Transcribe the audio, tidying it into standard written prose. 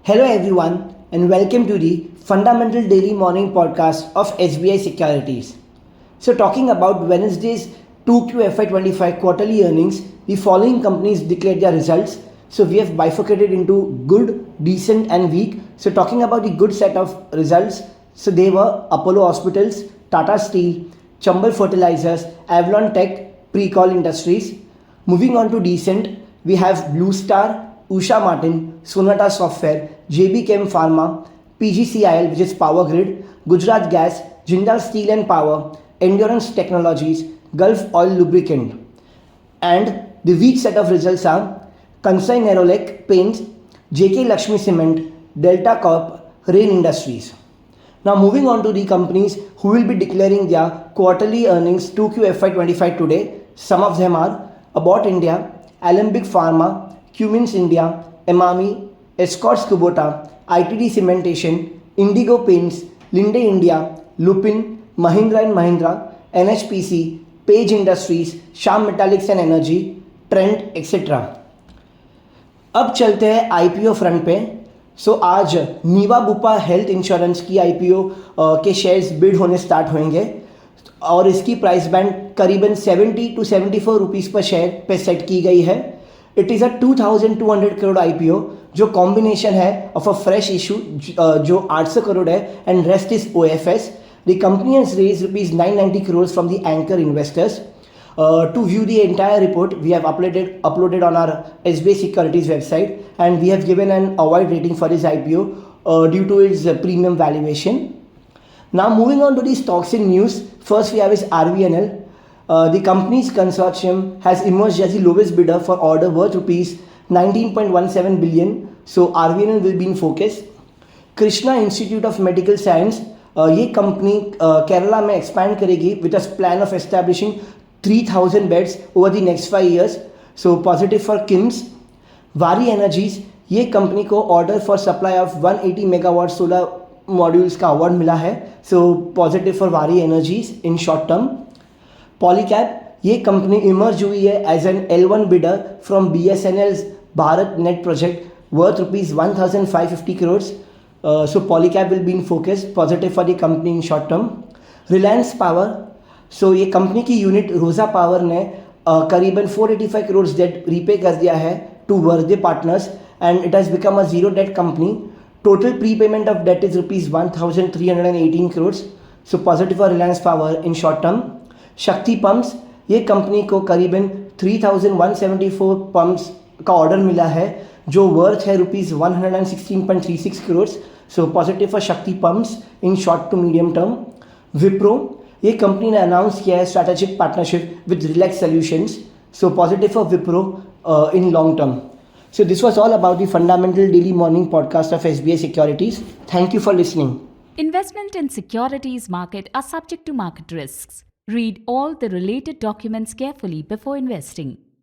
Hello, everyone, and welcome to the Fundamental Daily Morning Podcast of SBI Securities. So, talking about Wednesday's 2Q FY25 quarterly earnings, the following companies declared their results. So, we have bifurcated into good, decent, and weak. So, talking about the good set of results, so they were Apollo Hospitals, Tata Steel, Chambal Fertilizers, Avalon Tech, Precol Industries. Moving on to decent, we have Blue Star, Usha Martin, Sonata Software, JB Chem Pharma, PGCIL, which is Power Grid, Gujarat Gas, Jindal Steel and Power, Endurance Technologies, Gulf Oil Lubricant. And the weak set of results are Kansai Nerolac Paints, JK Lakshmi Cement, Delta Corp, Rain Industries. Now moving on to the companies who will be declaring their quarterly earnings 2Q FY25 today. Some of them are Abbott India, Alembic Pharma, Cummins India, Emami, Escorts Kubota, ITD Cementation, Indigo Paints, Linde India, Lupin, Mahindra & Mahindra, NHPC, Page Industries, Shyam Metallics and Energy, Trent, etc. अब चलते हैं IPO front पे. So आज Niva Bupa health insurance की IPO के shares bid होने start होंगे और इसकी प्राइस बैंड करीबन 70 to 74 रुपीज़ पर शेयर पे सेट की गई है. It is a 2200 crore IPO जो कॉम्बिनेशन है ऑफ अ फ्रेश इशू जो 800 करोड़ है and rest is OFS. The company has raise ₹990 crores from the anchor investors. To view the entire report, we have uploaded on our SBI Securities website, and we have given an avoid rating for this IPO due to its premium valuation. Now moving on to the stocks in news, first we have is RVNL. The company's consortium has emerged as the lowest bidder for order worth rupees 19.17 billion. So RVNL will be in focus. Krishna Institute of Medical Science, ये company Kerala में expand करेगी with a plan of establishing 3,000 beds over the next 5 years. So positive for KIMS. Vari Energies, ये company को order for supply of 180 megawatt solar modules का award मिला है. So positive for Waaree energies in short term. Polycab, ये company emerge हुई है as an L1 bidder from BSNL's Bharat net project worth ₹1,550 crores. So Polycab will be in focus, positive for the company in short term. Reliance Power, सो ये company की unit रोज़ा power ने करीबन 485 crore date repay कर दिया है to Verde partners and it has become a zero debt company. Total pre payment of debt is ₹1,318 crores. So positive for Reliance power in short term. Shakti pumps, ये company को करीबन 3,174 pumps का order मिला है जो वर्थ है ₹116.36 crores. So positive for Shakti pumps in short to medium term. Wipro, ये company ने अनाउंस किया है strategic partnership with Relex solutions. So positive for Wipro in long term. So this was all about the fundamental daily morning podcast of SBI Securities. Thank you for listening. Investment in securities market are subject to market risks. Read all the related documents carefully before investing.